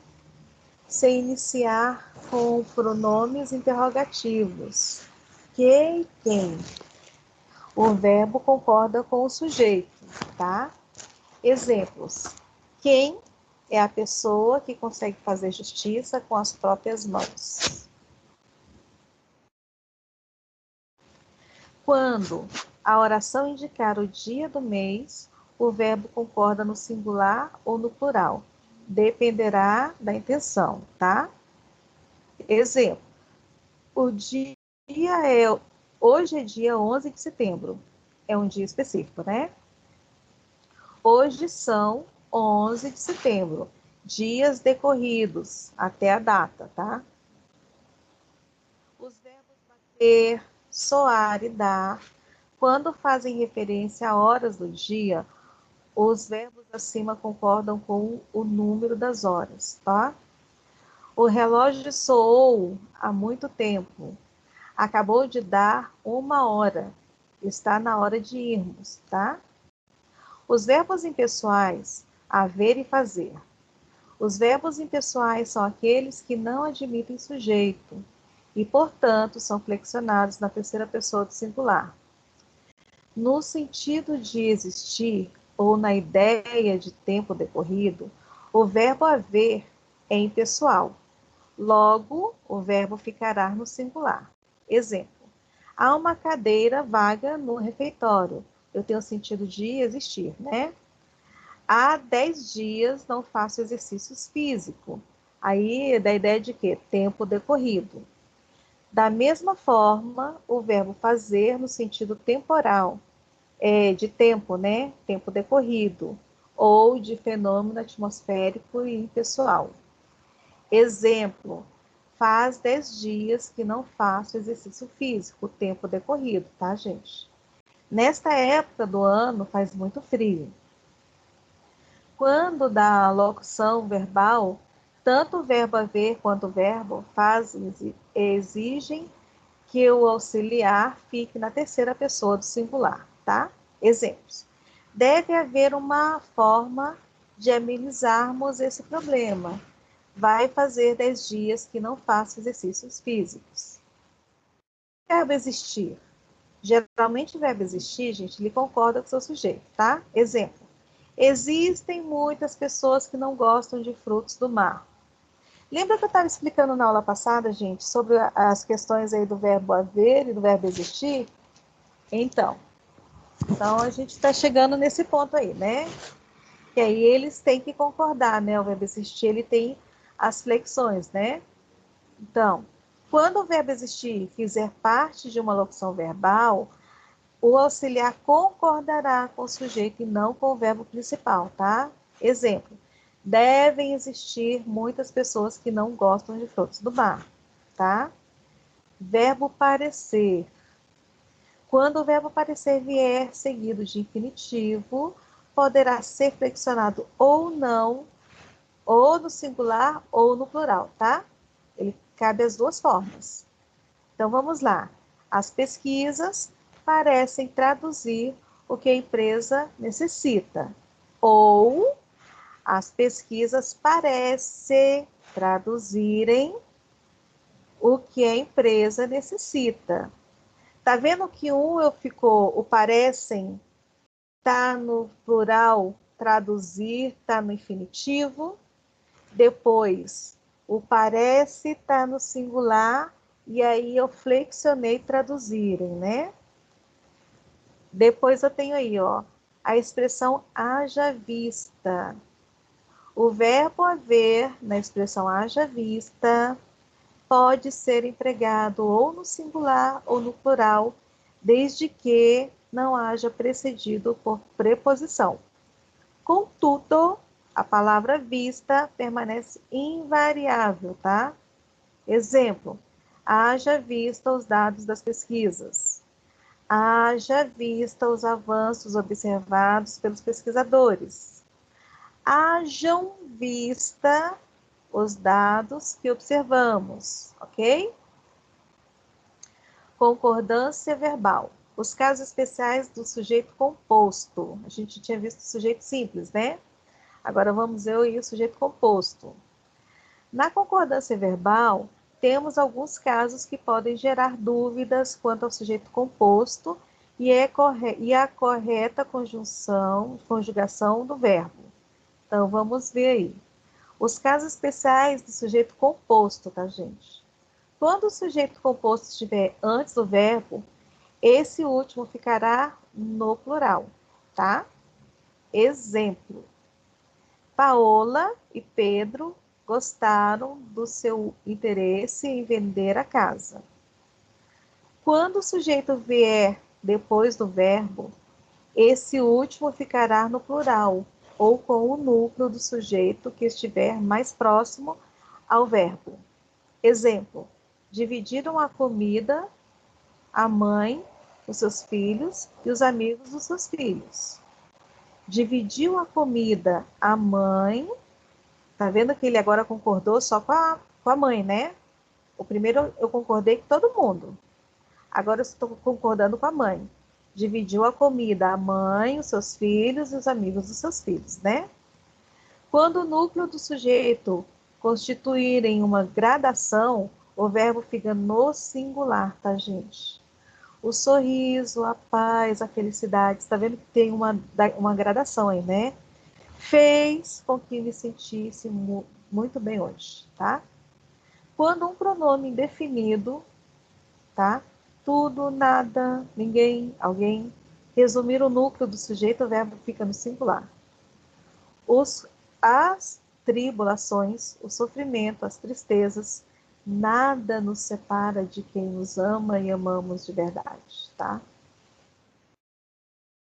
se iniciar com pronomes interrogativos, que e quem, o verbo concorda com o sujeito, tá? Exemplos: quem é a pessoa que consegue fazer justiça com as próprias mãos. Quando a oração indicar o dia do mês, o verbo concorda no singular ou no plural. Dependerá da intenção, tá? Exemplo: o dia é hoje é dia 11 de setembro. É um dia específico, né? Hoje são 11 de setembro. Dias decorridos até a data, tá? Os verbos bater, soar e dar, quando fazem referência a horas do dia, os verbos acima concordam com o número das horas, tá? O relógio soou há muito tempo. Acabou de dar 1 hora. Está na hora de irmos, tá? Os verbos impessoais, haver e fazer. Os verbos impessoais são aqueles que não admitem sujeito e, portanto, são flexionados na terceira pessoa do singular. No sentido de existir ou na ideia de tempo decorrido, o verbo haver é impessoal. Logo, o verbo ficará no singular. Exemplo: há uma cadeira vaga no refeitório. Eu tenho o sentido de existir, né? Há 10 dias não faço exercícios físicos. Aí dá a ideia de quê? Tempo decorrido. Da mesma forma, o verbo fazer no sentido temporal, de tempo, né? Tempo decorrido, ou de fenômeno atmosférico e impessoal. Exemplo: faz 10 dias que não faço exercício físico, tempo decorrido, tá, gente? Nesta época do ano faz muito frio. Quando da locução verbal, tanto o verbo haver quanto o verbo fazem exigem que o auxiliar fique na terceira pessoa do singular, tá? Exemplos: deve haver uma forma de amenizarmos esse problema. Vai fazer 10 dias que não faço exercícios físicos. Verbo existir. Geralmente o verbo existir, gente, ele concorda com o seu sujeito, tá? Exemplo: existem muitas pessoas que não gostam de frutos do mar. Lembra que eu estava explicando na aula passada, gente, sobre as questões aí do verbo haver e do verbo existir? Então a gente está chegando nesse ponto aí, né? E aí eles têm que concordar, né? O verbo existir, ele tem as flexões, né? Então, quando o verbo existir fizer parte de uma locução verbal, o auxiliar concordará com o sujeito e não com o verbo principal, tá? Exemplo: devem existir muitas pessoas que não gostam de frutos do mar, tá? Verbo parecer. Quando o verbo parecer vier seguido de infinitivo, poderá ser flexionado ou não, ou no singular ou no plural, tá? Ele cabe as duas formas. Então vamos lá. As pesquisas parecem traduzir o que a empresa necessita. Ou as pesquisas parecem traduzirem o que a empresa necessita. Tá vendo que o parecem tá no plural, traduzir tá no infinitivo. Depois, o parece tá no singular e aí eu flexionei traduzirem, né? Depois eu tenho aí, ó, a expressão haja vista. O verbo haver na expressão haja vista pode ser empregado ou no singular ou no plural, desde que não haja precedido por preposição. Contudo, a palavra vista permanece invariável, tá? Exemplo: haja vista os dados das pesquisas. Haja vista os avanços observados pelos pesquisadores. Hajam vista os dados que observamos, ok? Concordância verbal. Os casos especiais do sujeito composto. A gente tinha visto o sujeito simples, né? Agora vamos ver o sujeito composto. Na concordância verbal, temos alguns casos que podem gerar dúvidas quanto ao sujeito composto e a correta conjugação do verbo. Então, vamos ver aí. Os casos especiais do sujeito composto, tá, gente? Quando o sujeito composto estiver antes do verbo, esse último ficará no plural, tá? Exemplo: Paola e Pedro gostaram do seu interesse em vender a casa. Quando o sujeito vier depois do verbo, esse último ficará no plural, ou com o núcleo do sujeito que estiver mais próximo ao verbo. Exemplo: dividiram a comida a mãe, os seus filhos e os amigos dos seus filhos. Dividiu a comida a mãe. Tá vendo que ele agora concordou só com a mãe, né? O primeiro eu concordei com todo mundo. Agora eu estou concordando com a mãe. Dividiu a comida a mãe, os seus filhos e os amigos dos seus filhos, né? Quando o núcleo do sujeito constituírem uma gradação, o verbo fica no singular, tá, gente? O sorriso, a paz, a felicidade, está vendo que tem uma gradação aí, né? Fez com que me sentisse muito bem hoje, tá? Quando um pronome indefinido, tá? Tudo, nada, ninguém, alguém, resumir o núcleo do sujeito, o verbo fica no singular. As tribulações, o sofrimento, as tristezas, nada nos separa de quem nos ama e amamos de verdade, tá?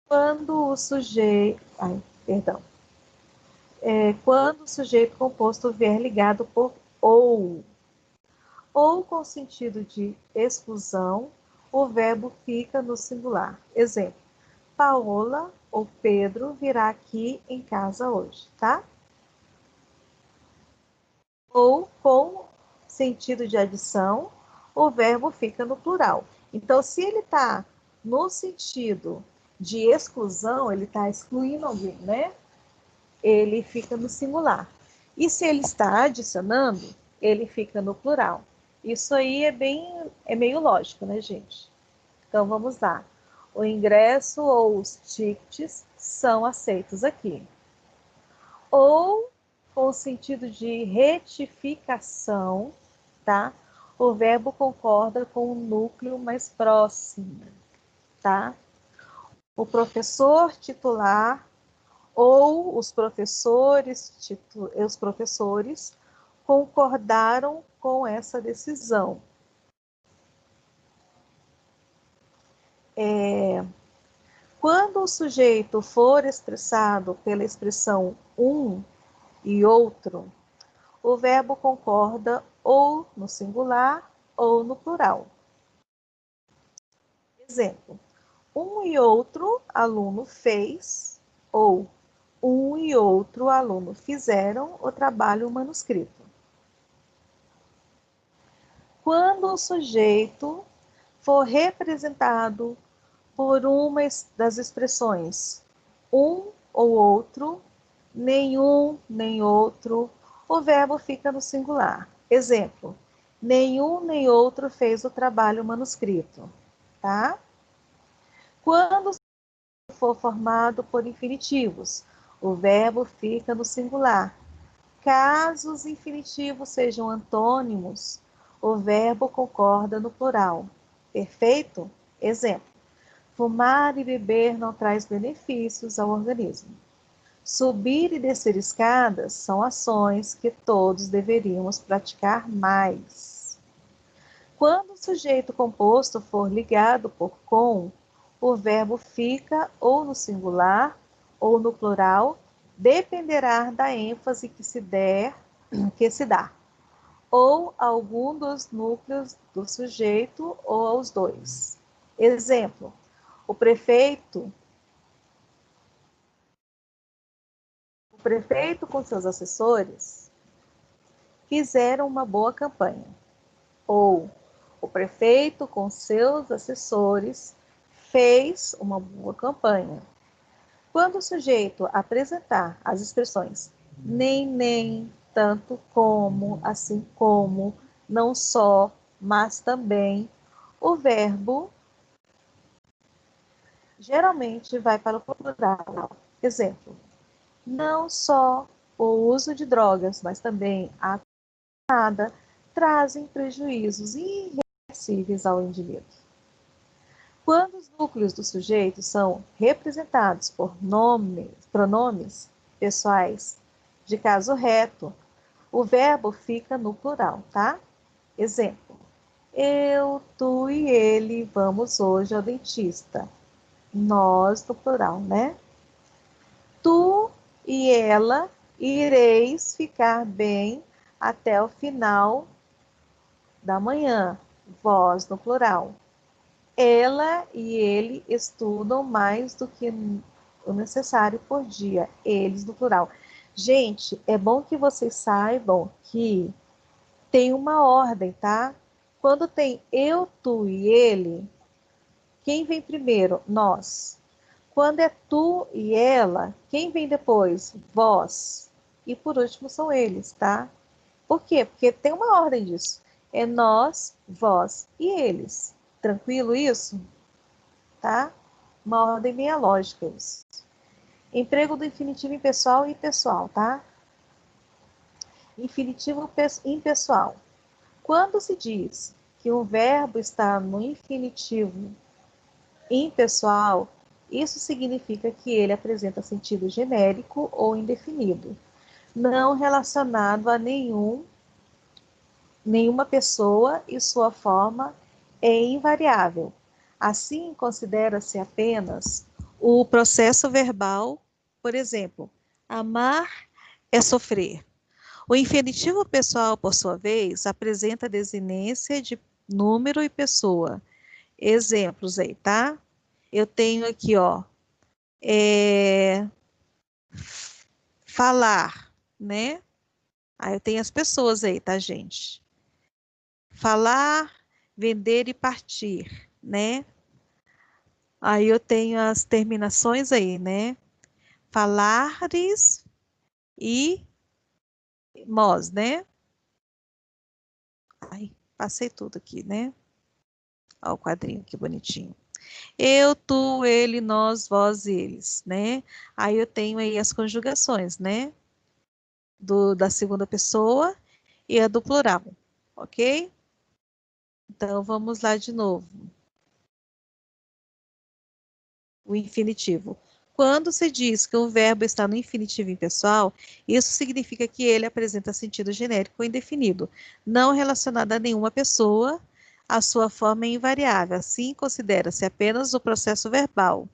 Quando o sujeito, quando o sujeito composto vier ligado por ou com sentido de exclusão, o verbo fica no singular. Exemplo: Paola ou Pedro virá aqui em casa hoje, tá? Ou com sentido de adição, o verbo fica no plural. Então, se ele está no sentido de exclusão, ele está excluindo alguém, né? Ele fica no singular. E se ele está adicionando, ele fica no plural. Isso aí é meio lógico, né, gente? Então vamos lá. O ingresso ou os tickets são aceitos aqui. Ou com o sentido de retificação, tá? O verbo concorda com o núcleo mais próximo, tá? O professor titular ou os professores concordaram com essa decisão. Quando o sujeito for expressado pela expressão um e outro, o verbo concorda ou no singular ou no plural. Exemplo: um e outro aluno fez, ou um e outro aluno fizeram o trabalho manuscrito. Quando o sujeito for representado por uma das expressões um ou outro, nenhum, nem outro, o verbo fica no singular. Exemplo: nenhum nem outro fez o trabalho manuscrito, tá? Quando for formado por infinitivos, o verbo fica no singular. Caso os infinitivos sejam antônimos, o verbo concorda no plural. Perfeito? Exemplo: fumar e beber não traz benefícios ao organismo. Subir e descer escadas são ações que todos deveríamos praticar mais. Quando o sujeito composto for ligado por com, o verbo fica ou no singular ou no plural, dependerá da ênfase que se dá, ou a algum dos núcleos do sujeito ou aos dois. Exemplo: o prefeito com seus assessores fizeram uma boa campanha. Ou o prefeito com seus assessores fez uma boa campanha. Quando o sujeito apresentar as expressões nem, tanto como, assim como, não só, mas também, o verbo geralmente vai para o plural. Exemplo: não só o uso de drogas, mas também a nada trazem prejuízos irreversíveis ao indivíduo. Quando os núcleos do sujeito são representados por pronomes pessoais de caso reto, o verbo fica no plural, tá? Exemplo: eu, tu e ele vamos hoje ao dentista. Nós no plural, né? Tu e ela ireis ficar bem até o final da manhã. Vós no plural. Ela e ele estudam mais do que o necessário por dia. Eles no plural. Gente, é bom que vocês saibam que tem uma ordem, tá? Quando tem eu, tu e ele, quem vem primeiro? Nós. Quando é tu e ela, quem vem depois? Vós. E por último são eles, tá? Por quê? Porque tem uma ordem disso. É nós, vós e eles. Tranquilo isso? Tá? Uma ordem meio lógica isso. Emprego do infinitivo impessoal e pessoal, tá? Infinitivo impessoal. Quando se diz que um verbo está no infinitivo impessoal, isso significa que ele apresenta sentido genérico ou indefinido, não relacionado a nenhuma pessoa, e sua forma é invariável. Assim, considera-se apenas o processo verbal, por exemplo, amar é sofrer. O infinitivo pessoal, por sua vez, apresenta desinência de número e pessoa. Exemplos aí, tá? Eu tenho aqui, ó, falar, né? Aí eu tenho as pessoas aí, tá, gente? Falar, vender e partir, né? Aí eu tenho as terminações aí, né? Falares e mós, né? Ai, passei tudo aqui, né? Olha o quadrinho que bonitinho. Eu, tu, ele, nós, vós, eles, né? Aí eu tenho aí as conjugações, né? da segunda pessoa e a do plural, ok? Então, vamos lá de novo. O infinitivo. Quando se diz que um verbo está no infinitivo impessoal, isso significa que ele apresenta sentido genérico ou indefinido, não relacionado a nenhuma pessoa, a sua forma é invariável, assim considera-se apenas o processo verbal.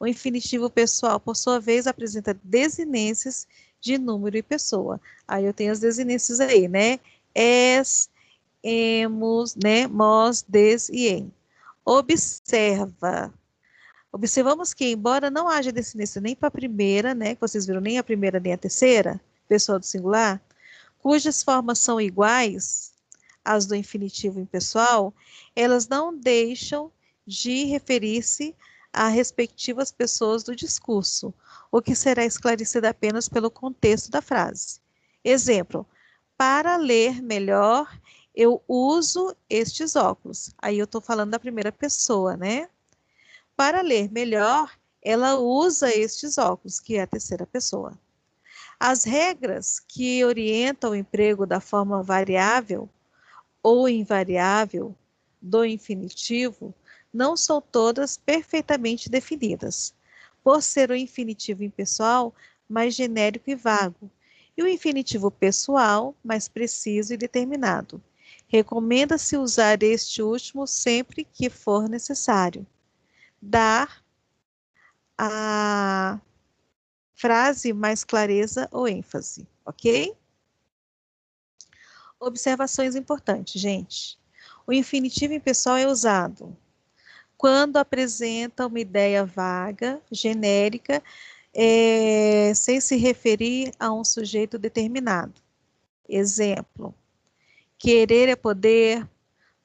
O infinitivo pessoal, por sua vez, apresenta desinências de número e pessoa. Aí eu tenho as desinências aí, né? Es, emos, né? Mos, des e em. Observa. Observamos que, embora não haja desinência nem para a primeira, né? Que vocês viram, nem a primeira nem a terceira, pessoa do singular, cujas formas são iguais às do infinitivo impessoal, elas não deixam de referir-se a respectivas pessoas do discurso, o que será esclarecido apenas pelo contexto da frase. Exemplo: para ler melhor, eu uso estes óculos. Aí eu estou falando da primeira pessoa, né? Para ler melhor, ela usa estes óculos, que é a terceira pessoa. As regras que orientam o emprego da forma variável ou invariável do infinitivo não são todas perfeitamente definidas, por ser o infinitivo impessoal mais genérico e vago, e o infinitivo pessoal mais preciso e determinado. Recomenda-se usar este último sempre que for necessário. Dar a frase mais clareza ou ênfase, ok? Observações importantes, gente. O infinitivo impessoal é usado quando apresenta uma ideia vaga, genérica, sem se referir a um sujeito determinado. Exemplo: querer é poder,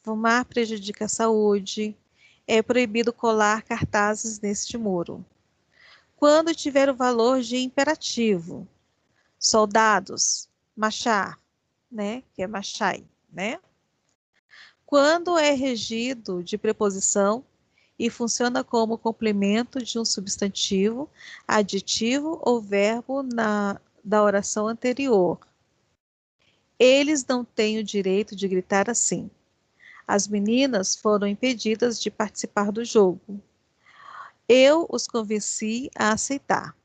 fumar prejudica a saúde, é proibido colar cartazes neste muro. Quando tiver o valor de imperativo, soldados, marchar, né, que é marchai, né? Quando é regido de preposição e funciona como complemento de um substantivo, adjetivo ou verbo da oração anterior. Eles não têm o direito de gritar assim. As meninas foram impedidas de participar do jogo. Eu os convenci a aceitar.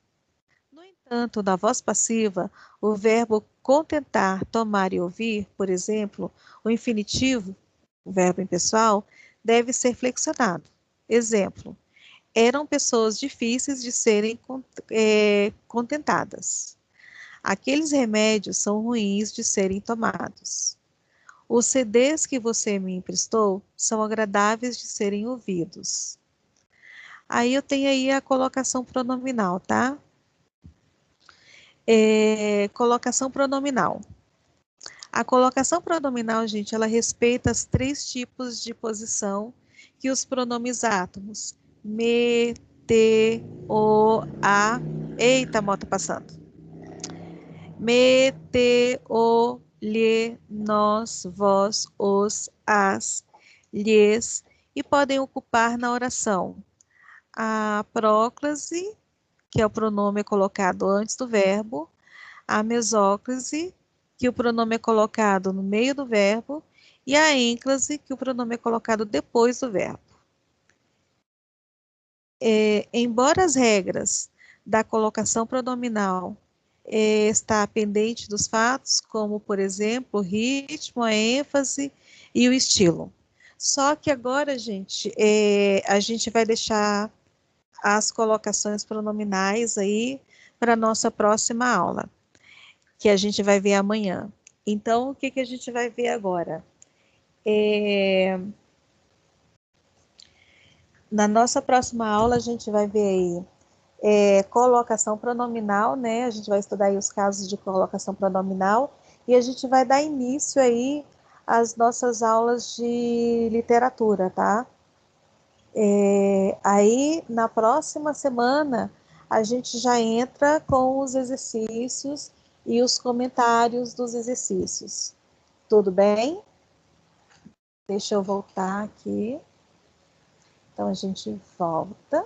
No entanto, na voz passiva, o verbo contentar, tomar e ouvir, por exemplo, o infinitivo, o verbo impessoal, deve ser flexionado. Exemplo: eram pessoas difíceis de serem contentadas. Aqueles remédios são ruins de serem tomados. Os CDs que você me emprestou são agradáveis de serem ouvidos. Aí eu tenho aí a colocação pronominal, tá? Colocação pronominal. A colocação pronominal, gente, ela respeita os três tipos de posição que os pronomes átomos. Me, te, o, a. Eita, moto passando. Me, te, o, lhe, nós, vós, os, as, lhes, e podem ocupar na oração a próclase, que é o pronome colocado antes do verbo, a mesóclise, que o pronome é colocado no meio do verbo, e a ênclase, que o pronome é colocado depois do verbo. Embora as regras da colocação pronominal está pendente dos fatos, como, por exemplo, o ritmo, a ênfase e o estilo. Só que agora, gente, a gente vai deixar as colocações pronominais aí para a nossa próxima aula, que a gente vai ver amanhã. Então, o que, que a gente vai ver agora? Na nossa próxima aula, a gente vai ver aí colocação pronominal, né? A gente vai estudar aí os casos de colocação pronominal e a gente vai dar início aí às nossas aulas de literatura, tá? Aí, na próxima semana, a gente já entra com os exercícios e os comentários dos exercícios. Tudo bem? Deixa eu voltar aqui. Então, a gente volta.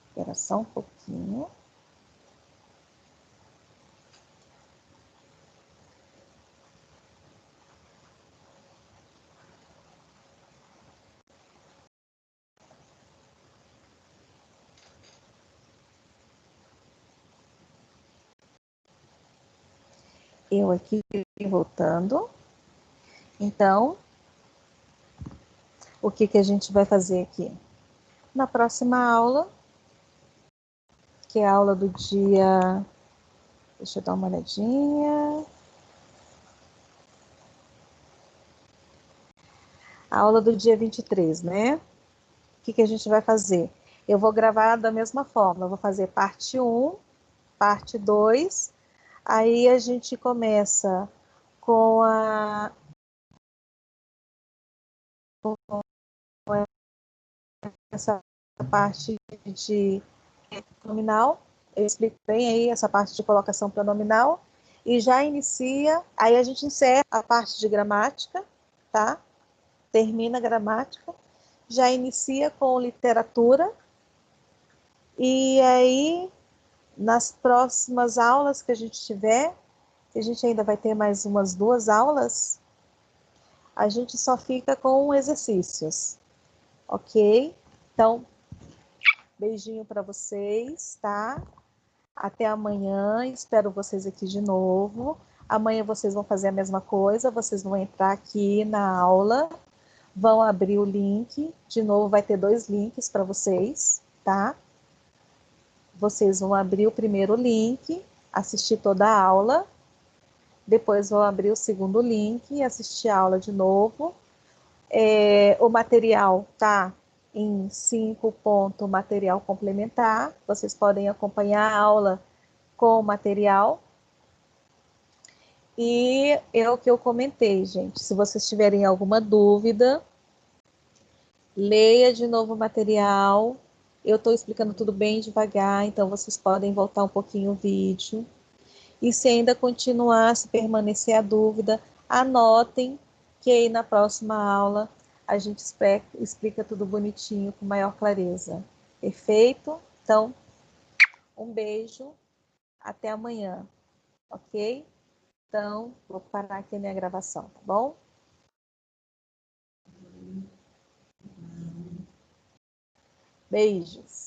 Espera só um pouquinho. eu aqui voltando. Então, o que a gente vai fazer aqui? Na próxima aula, que é a aula do dia... Deixa eu dar uma olhadinha. A aula do dia 23, né? O que a gente vai fazer? Eu vou gravar da mesma forma. Eu vou fazer parte 1, parte 2. Aí a gente começa com essa parte de pronominal. Eu explico bem aí essa parte de colocação pronominal. E já inicia, aí a gente encerra a parte de gramática, tá? Termina a gramática. Já inicia com literatura. E aí, nas próximas aulas que a gente tiver, que a gente ainda vai ter mais umas 2 aulas, a gente só fica com exercícios, ok? Então, beijinho para vocês, tá? Até amanhã, espero vocês aqui de novo. Amanhã vocês vão fazer a mesma coisa, vocês vão entrar aqui na aula, vão abrir o link, de novo vai ter 2 links para vocês, tá? Vocês vão abrir o primeiro link, assistir toda a aula, depois vão abrir o segundo link e assistir a aula de novo. O material tá em 5 ponto material complementar, vocês podem acompanhar a aula com o material. E é o que eu comentei, gente, se vocês tiverem alguma dúvida, leia de novo o material. Eu estou explicando tudo bem devagar, então vocês podem voltar um pouquinho o vídeo. E se ainda continuar, se permanecer a dúvida, anotem, que aí na próxima aula a gente explica tudo bonitinho, com maior clareza. Perfeito? Então, um beijo, até amanhã, ok? Então, vou parar aqui a minha gravação, tá bom? Beijos!